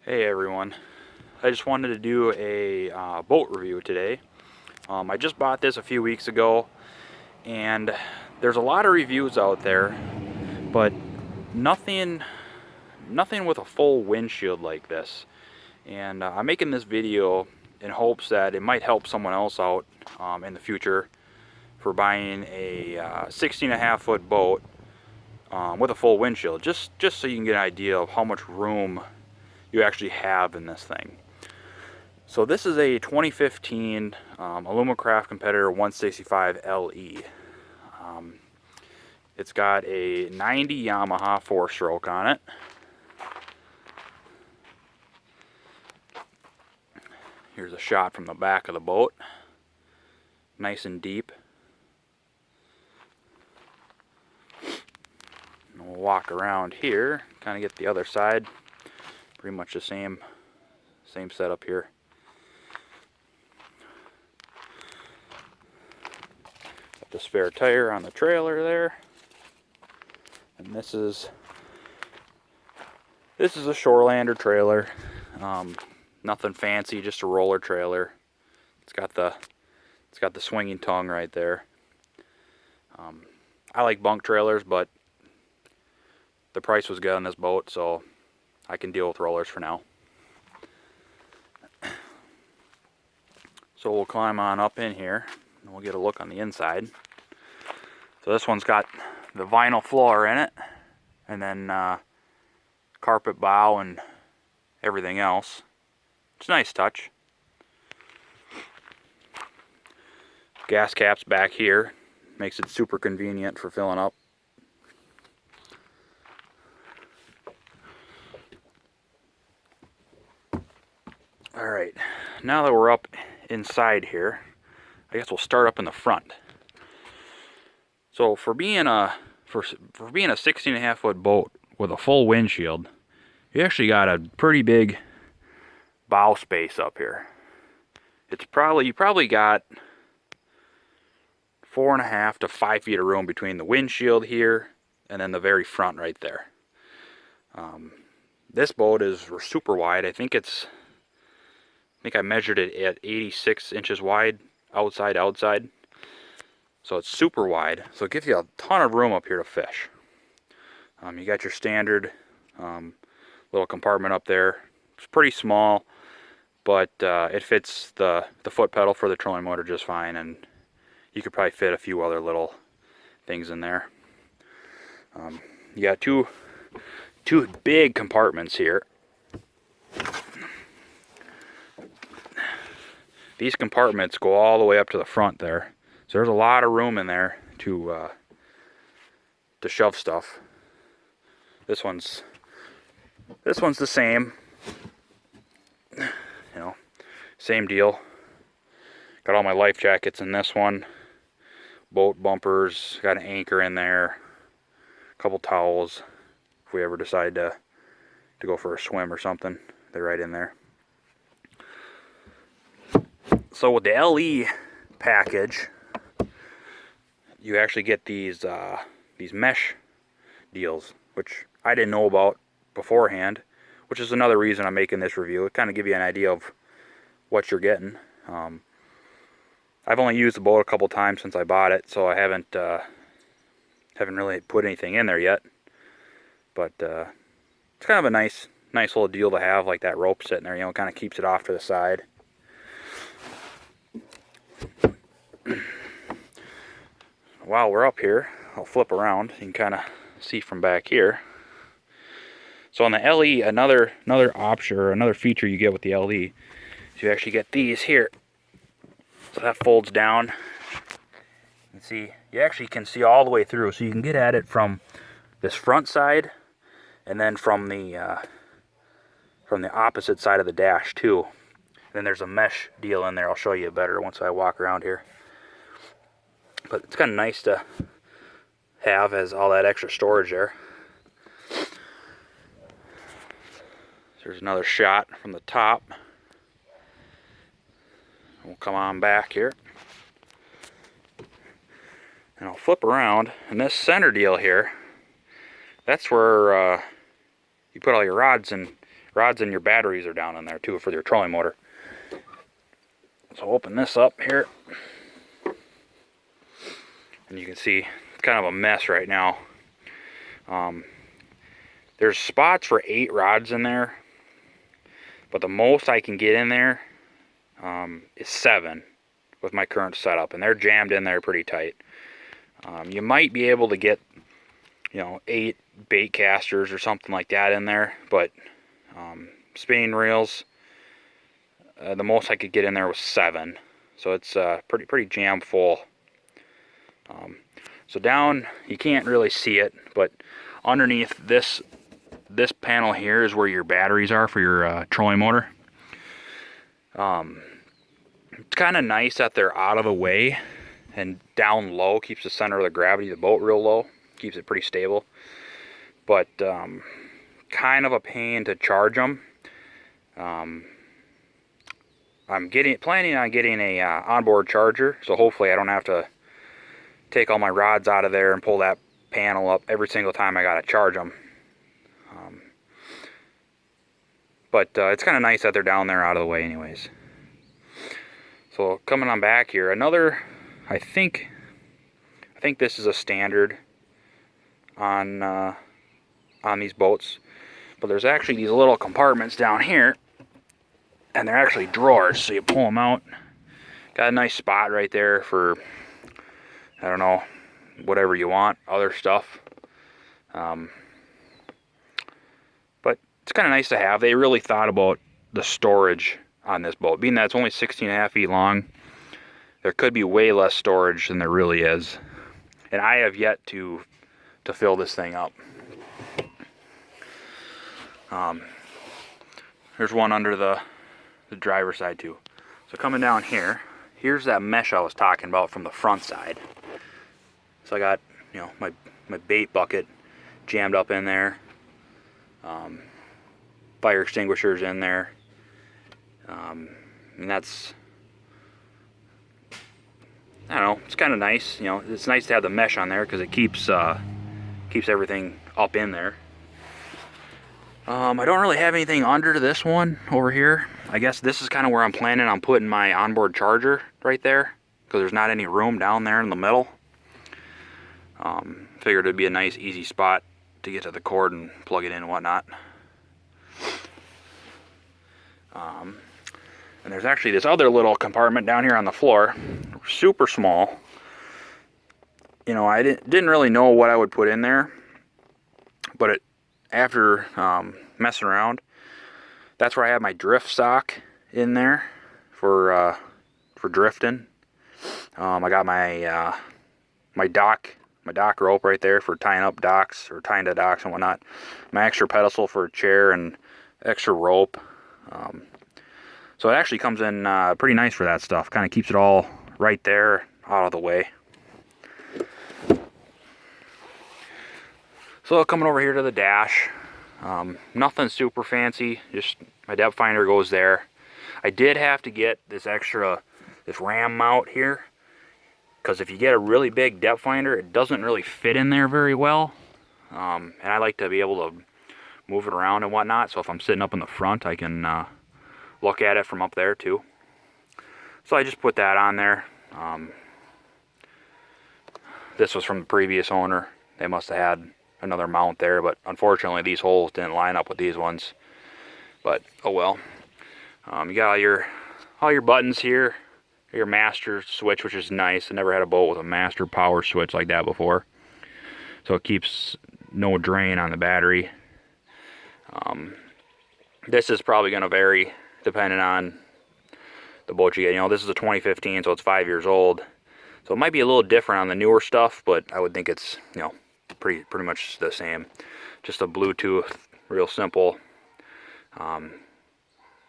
Hey everyone, I just wanted to do a boat review today. I just bought this a few weeks ago, and there's a lot of reviews out there, but nothing with a full windshield like this. And I'm making this video in hopes that it might help someone else out in the future for buying a 16.5 foot boat with a full windshield, just so you can get an idea of how much room you actually have in this thing. So this is a 2015 Alumacraft Competitor 165 LE. It's got a 90 Yamaha 4-stroke on it. Here's a shot from the back of the boat. Nice and deep. And we'll walk around here, kind of get the other side. Pretty much the same setup here. Got the spare tire on the trailer there. And this is a Shorelander trailer. Nothing fancy, just a roller trailer. It's got the swinging tongue right there. I like bunk trailers, but the price was good on this boat, so I can deal with rollers for now. So we'll climb on up in here and we'll get a look on the inside. So this one's got the vinyl floor in it, and then carpet bow and everything else. It's a nice touch. Gas cap's back here. Makes it super convenient for filling up. Alright, now that we're up inside here, I guess we'll start up in the front. So for being a 16.5 foot boat with a full windshield, you actually got a pretty big bow space up here. You probably got 4.5 to 5 feet of room between the windshield here and then the very front right there. This boat is super wide. I think I measured it at 86 inches wide, outside. So it's super wide. So it gives you a ton of room up here to fish. You got your standard little compartment up there. It's pretty small, but it fits the foot pedal for the trolling motor just fine, and you could probably fit a few other little things in there. You got two big compartments here. These compartments go all the way up to the front there, so there's a lot of room in there to shove stuff. This one's the same, same deal. Got all my life jackets in this one, boat bumpers, got an anchor in there, a couple towels if we ever decide to go for a swim or something. They're right in there. So with the LE package, you actually get these mesh deals, which I didn't know about beforehand, which is another reason I'm making this review. It kind of give you an idea of what you're getting. I've only used the boat a couple times since I bought it, so I haven't really put anything in there yet. But it's kind of a nice little deal to have, like that rope sitting there. Kind of keeps it off to the side. While we're up here, I'll flip around. You can kind of see from back here. So on the LE, another option or another feature you get with the LE is you actually get these here. So that folds down. You actually can see all the way through, so you can get at it from this front side, and then from the opposite side of the dash too. And then there's a mesh deal in there. I'll show you better once I walk around here. But it's kind of nice to have as all that extra storage there. There's another shot from the top. We'll come on back here. And I'll flip around. And this center deal here, that's where you put all your rods and rods and your batteries are down in there too for your trolling motor. So open this up here, and you can see it's kind of a mess right now. There's spots for 8 rods in there, but the most I can get in there is 7 with my current setup, and they're jammed in there pretty tight. You might be able to get, 8 bait casters or something like that in there, but spinning reels, the most I could get in there was 7, so it's pretty jam full. So down, you can't really see it, but underneath this panel here is where your batteries are for your trolling motor. It's kind of nice that they're out of the way, and down low keeps the center of the gravity of the boat real low, keeps it pretty stable. But kind of a pain to charge them. I'm planning on getting a onboard charger, so hopefully I don't have to take all my rods out of there and pull that panel up every single time I gotta charge them. But it's kind of nice that they're down there out of the way anyways. So coming on back here, another, I think this is a standard on these boats, but there's actually these little compartments down here, and they're actually drawers, so you pull them out. Got a nice spot right there for, I don't know, whatever you want, other stuff. But it's kind of nice to have. They really thought about the storage on this boat. Being that it's only 16.5 feet long, there could be way less storage than there really is. And I have yet to fill this thing up. There's one under the driver's side too. So coming down here, here's that mesh I was talking about from the front side. So I got, my bait bucket jammed up in there. Fire extinguishers in there. And that's, I don't know, it's kind of nice. It's nice to have the mesh on there because it keeps everything up in there. I don't really have anything under this one over here. I guess this is kind of where I'm planning on putting my onboard charger right there, because there's not any room down there in the middle. Figured it'd be a nice easy spot to get to the cord and plug it in and whatnot. And there's actually this other little compartment down here on the floor, super small. I didn't really know what I would put in there, but after messing around, that's where I have my drift sock in there for drifting. I got my dock rope right there for tying up docks or tying to docks and whatnot. My extra pedestal for a chair and extra rope. So it actually comes in pretty nice for that stuff. Kind of keeps it all right there, out of the way. So coming over here to the dash, nothing super fancy, just my depth finder goes there. I did have to get this ram mount here, because if you get a really big depth finder, it doesn't really fit in there very well. And I like to be able to move it around and whatnot, so if I'm sitting up in the front, I can look at it from up there too. So I just put that on there. This was from the previous owner. They must have had another mount there, but unfortunately these holes didn't line up with these ones. But oh well. You got all your buttons here. Your master switch, which is nice. I never had a boat with a master power switch like that before, so it keeps no drain on the battery. This is probably going to vary depending on the boat you get. This is a 2015, so it's 5 years old, so it might be a little different on the newer stuff, but I would think it's pretty much the same. Just a Bluetooth, real simple.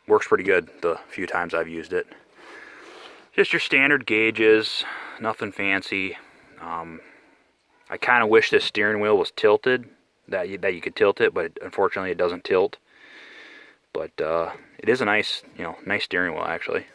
Works pretty good the few times I've used it. Just your standard gauges, nothing fancy. I kind of wish this steering wheel was tilted, that you could tilt it, but unfortunately it doesn't tilt. But it is a nice steering wheel actually.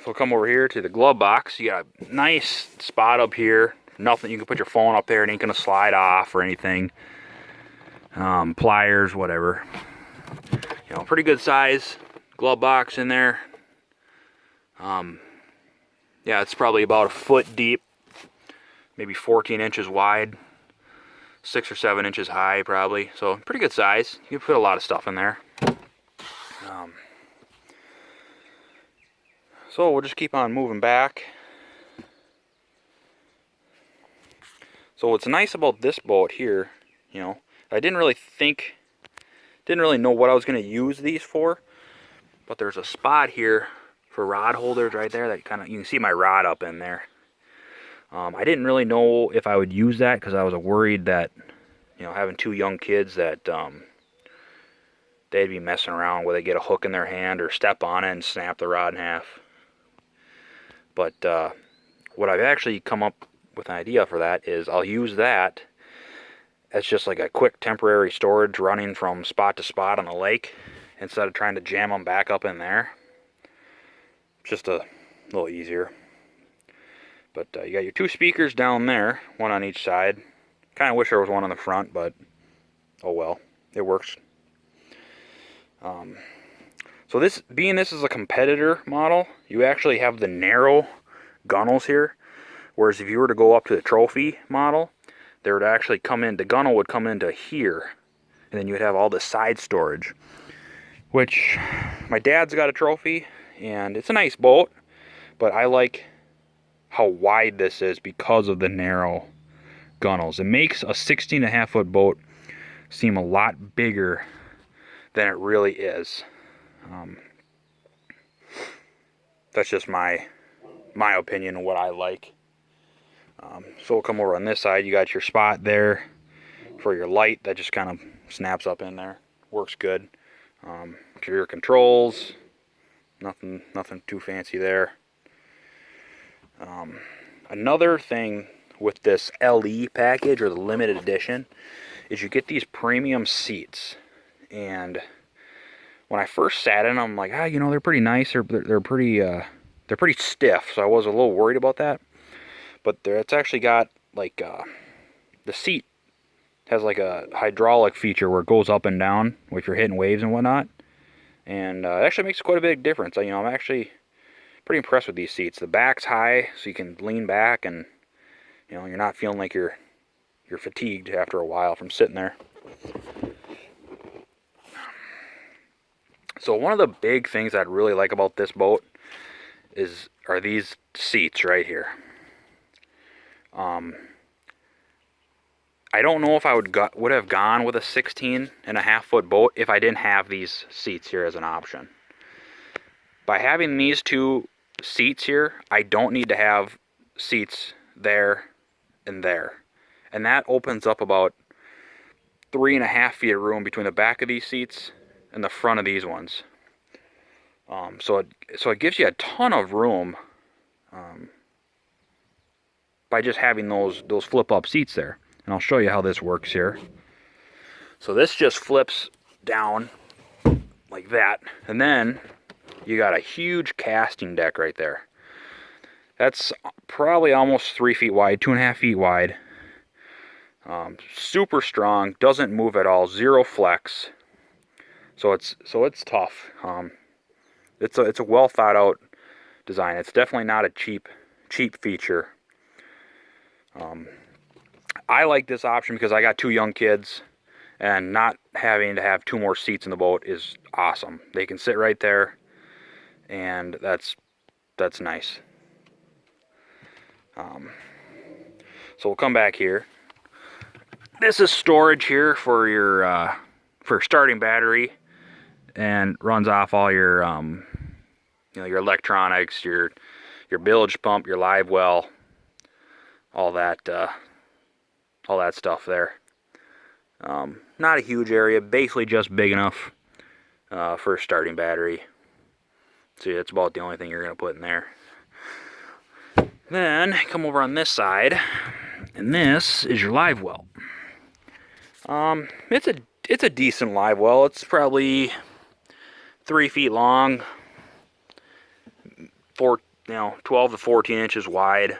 So we'll come over here to the glove box. You got a nice spot up here. Nothing, you can put your phone up there, it ain't gonna slide off or anything. Pliers, whatever. You know, pretty good size glove box in there. Yeah, it's probably about a foot deep, maybe 14 inches wide, 6 or 7 inches high probably. So pretty good size. You can put a lot of stuff in there. So we'll just keep on moving back. So what's nice about this boat here, you know, I didn't really know what I was going to use these for, but there's a spot here for rod holders right there that you can see my rod up in there. I didn't really know if I would use that because I was worried that, you know, having 2 young kids that they'd be messing around where they get a hook in their hand or step on it and snap the rod in half. But what I've actually come up with an idea for that is I'll use that as just like a quick temporary storage running from spot to spot on the lake instead of trying to jam them back up in there. Just a little easier. But you got your 2 speakers down there, one on each side. Kind of wish there was one on the front, but oh well, it works. So this is a competitor model, you actually have the narrow gunnels here, whereas if you were to go up to the trophy model, there would actually the gunnel would come into here, and then you would have all the side storage. Which my dad's got a trophy, and it's a nice boat, but I like how wide this is because of the narrow gunnels. It makes a 16.5 foot boat seem a lot bigger than it really is. That's just my opinion of what I like. So we'll come over on this side. You got your spot there for your light that just kind of snaps up in there. Works good. Your controls, nothing too fancy there. Another thing with this LE package or the limited edition is you get these premium seats, and when I first sat in them, I'm like, you know, they're pretty nice. They're pretty stiff, so I was a little worried about that. But it's actually got like the seat has like a hydraulic feature where it goes up and down if you're hitting waves and whatnot, and it actually makes quite a big difference. You know, I'm actually pretty impressed with these seats. The back's high, so you can lean back, and you know, you're not feeling like you're fatigued after a while from sitting there. So one of the big things I'd really like about this boat are these seats right here. I don't know if I would have gone with a 16.5 foot boat if I didn't have these seats here as an option. By having these 2 seats here, I don't need to have seats there and there. And that opens up about 3.5 feet of room between the back of these seats and the front of these ones. So it gives you a ton of room by just having those flip-up seats there. And I'll show you how this works here. So this just flips down like that, and then you got a huge casting deck right there. That's probably almost 3 feet wide, 2.5 feet wide. Super strong, doesn't move at all, 0 flex. So it's tough. It's a well thought out design. It's definitely not a cheap feature. I like this option because I got 2 young kids, and not having to have 2 more seats in the boat is awesome. They can sit right there, and that's nice. So we'll come back here. This is storage here for your for starting battery, and runs off all your you know, your electronics, your bilge pump, your live well, all that stuff there. Not a huge area, basically just big enough for a starting battery. See, that's about the only thing you're going to put in there. Then come over on this side, and this is your live well. It's a decent live well. It's probably 3 feet long, 12 to 14 inches wide.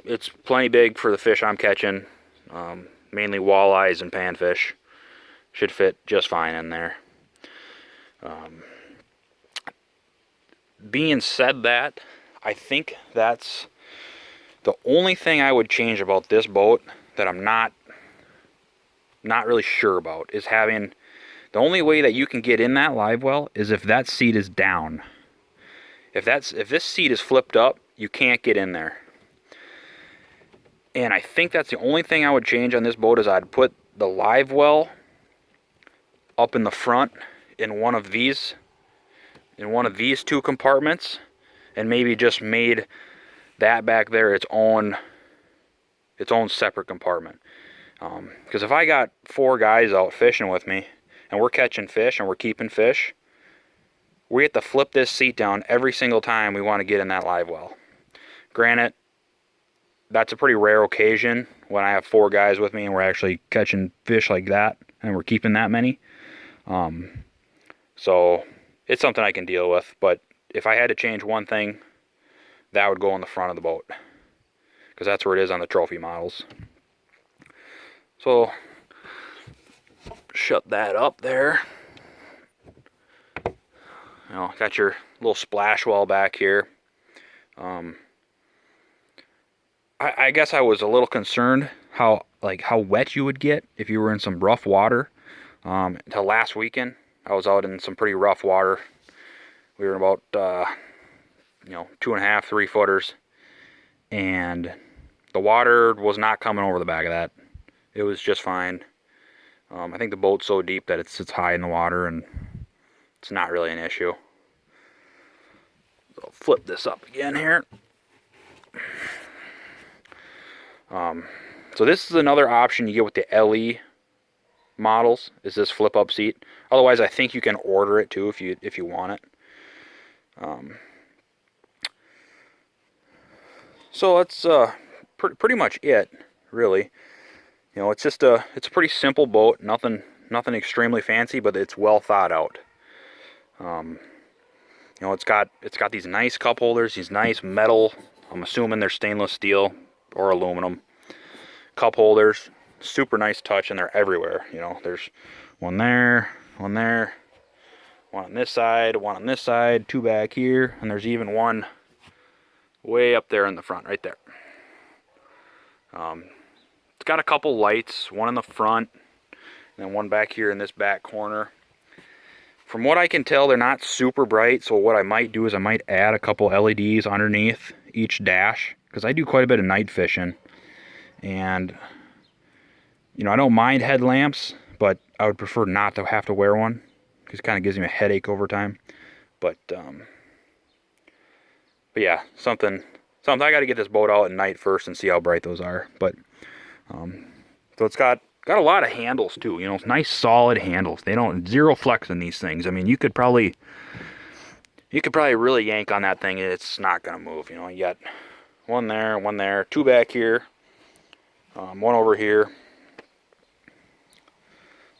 It's plenty big for the fish I'm catching, mainly walleyes and panfish. should fit just fine in there. Being said that, I think that's the only thing I would change about this boat that I'm not really sure about, is having, the only way that you can get in that live well is if that seat is down. If this seat is flipped up, you can't get in there. And I think that's the only thing I would change on this boat, is I'd put the live well up in the front in one of these two compartments, and maybe just made that back there its own separate compartment. Because if I got 4 guys out fishing with me, and we're catching fish and we're keeping fish, we have to flip this seat down every single time we want to get in that live well. Granted, that's a pretty rare occasion when I have 4 guys with me and we're actually catching fish like that and we're keeping that many. So it's something I can deal with, but if I had to change one thing, that would go in the front of the boat, because that's where it is on the trophy models. So shut that up there. You know, got your little splash well back here. I guess I was a little concerned how wet you would get if you were in some rough water. Until last weekend, I was out in some pretty rough water. We were about 2.5, 3 footers, and the water was not coming over the back of that. It was just fine. I think the boat's so deep that it sits high in the water, and it's not really an issue. So I'll flip this up again here. So this is another option you get with the LE models, is this flip up seat. Otherwise, I think you can order it too if you want it. So that's pretty much it, really. You know, it's a pretty simple boat, nothing extremely fancy, but it's well thought out. You know, it's got these nice cup holders, these nice metal, I'm assuming they're stainless steel or aluminum cup holders. Super nice touch, and they're everywhere. You know, there's one there, one on this side, one on this side, 2 back here, and there's even one way up there in the front, right there. It's got a couple lights, one in the front, and then one back here in this back corner. From what I can tell, they're not super bright, so what I might do is I might add a couple LEDs underneath each dash, because I do quite a bit of night fishing. And, you know, I don't mind headlamps, but I would prefer not to have to wear one, because it kind of gives me a headache over time. But yeah, something I got to get this boat out at night first and see how bright those are. But so it's got a lot of handles too. You know, nice solid handles. They don't zero flex in these things. I mean, you could probably really yank on that thing and it's not gonna move. You know, you got one there, 2 back here, one over here.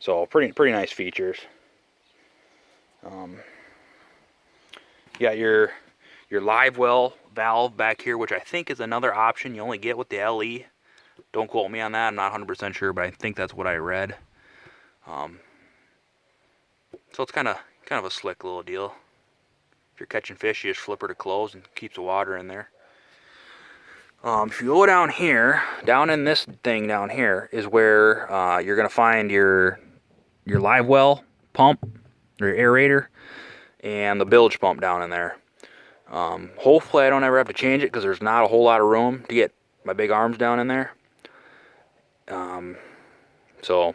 So pretty nice features. You got your live well valve back here, which I think is another option you only get with the LE. Don't quote me on that, I'm not 100% sure, but I think that's what I read. So it's kind of a slick little deal. If you're catching fish, you just flip her to close and keeps the water in there. If you go down here, down in this thing down here is where you're going to find your live well pump, or your aerator, and the bilge pump down in there. Hopefully I don't ever have to change it, because there's not a whole lot of room to get my big arms down in there. So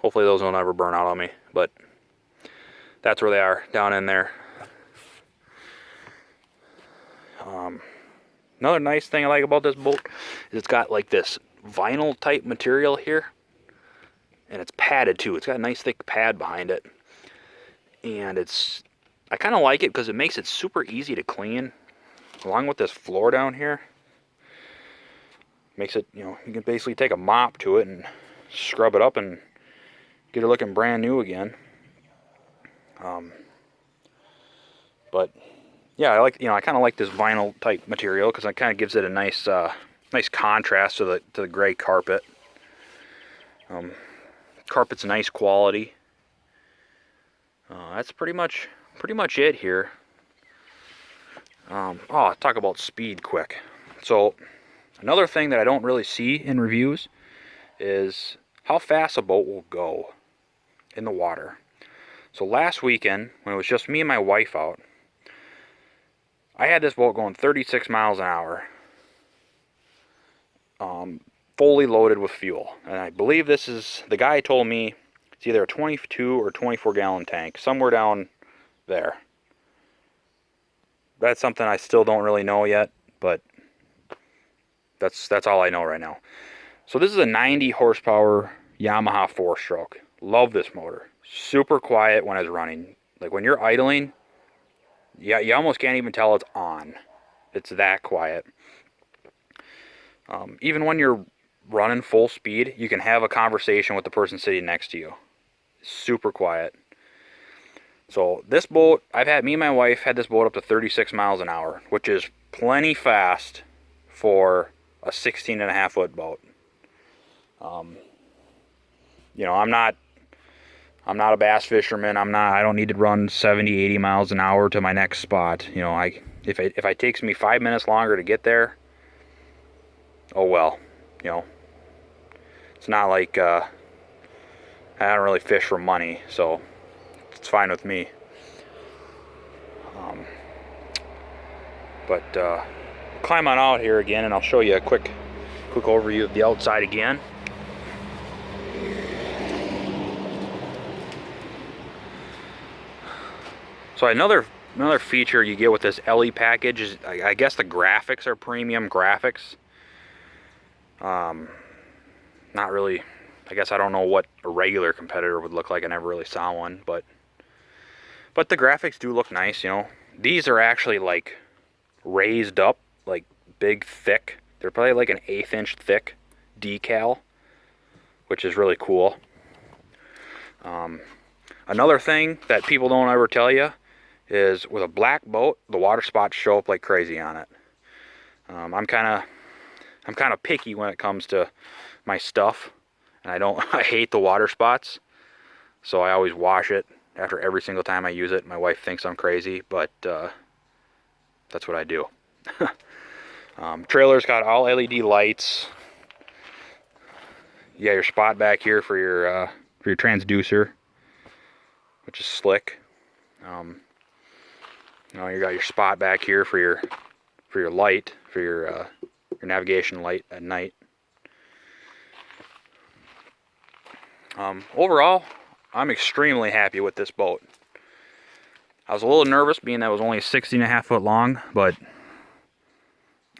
hopefully those won't ever burn out on me, but that's where they are, down in there. Another nice thing I like about this boat is it's got like this vinyl type material here, and it's padded too. It's got a nice thick pad behind it, and I kind of like it because it makes it super easy to clean, along with this floor down here. Makes it, you know, you can basically take a mop to it and scrub it up and get it looking brand new again. But yeah, I kind of like this vinyl type material because it kind of gives it a nice nice contrast to the gray carpet. Of carpet's nice quality. That's pretty much it here. Talk about speed quick. So another thing that I don't really see in reviews is how fast a boat will go in the water. So last weekend, when it was just me and my wife out, I had this boat going 36 miles an hour, fully loaded with fuel. And I believe this is, the guy told me it's either a 22 or 24 gallon tank, somewhere down there. That's something I still don't really know yet, but that's all I know right now. So this is a 90 horsepower Yamaha 4-stroke. Love this motor. Super quiet when it's running. Like when you're idling, yeah, you almost can't even tell it's on. It's that quiet. Even when you're running full speed, you can have a conversation with the person sitting next to you. Super quiet. So this boat, me and my wife had this boat up to 36 miles an hour, which is plenty fast for a 16.5 foot boat. You know, I'm not a bass fisherman. I don't need to run 70, 80 miles an hour to my next spot. You know, if it takes me 5 minutes longer to get there, oh well. You know, it's not like I don't really fish for money, so it's fine with me. Climb on out here again, and I'll show you a quick overview of the outside again. So another feature you get with this LE package is, I guess the graphics are premium graphics. Not really. I guess I don't know what a regular competitor would look like. I never really saw one, but the graphics do look nice, you know. These are actually like raised up, like big, thick. They're probably like an 1/8 inch thick decal, which is really cool. Another thing that people don't ever tell you is with a black boat, the water spots show up like crazy on it. I'm kind of picky when it comes to my stuff, and I hate the water spots, so I always wash it after every single time I use it. My wife thinks I'm crazy, but that's what I do. Trailer's got all LED lights. You got your spot back here for your transducer, which is slick. You know, you got your spot back here for your light, for your navigation light at night. Overall, I'm extremely happy with this boat. I was a little nervous being that it was only 16.5 foot long, but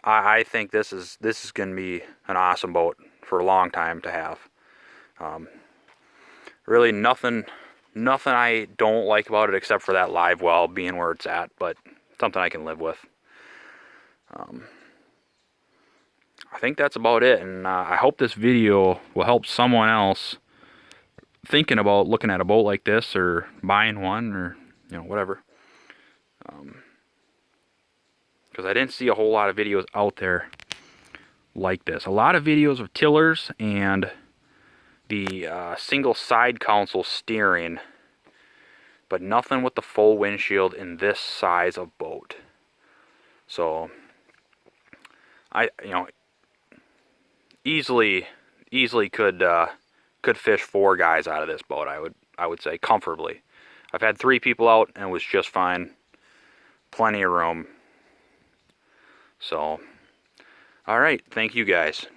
I think this is going to be an awesome boat for a long time to have. Really nothing I don't like about it except for that live well being where it's at, but something I can live with. I think that's about it, and I hope this video will help someone else thinking about looking at a boat like this or buying one, or you know, whatever. Because I didn't see a whole lot of videos out there like this. A lot of videos of tillers and the single side console steering, but nothing with the full windshield in this size of boat. So you know, easily could fish 4 guys out of this boat. I would say comfortably. I've had 3 people out and it was just fine. Plenty of room. So, all right, thank you guys.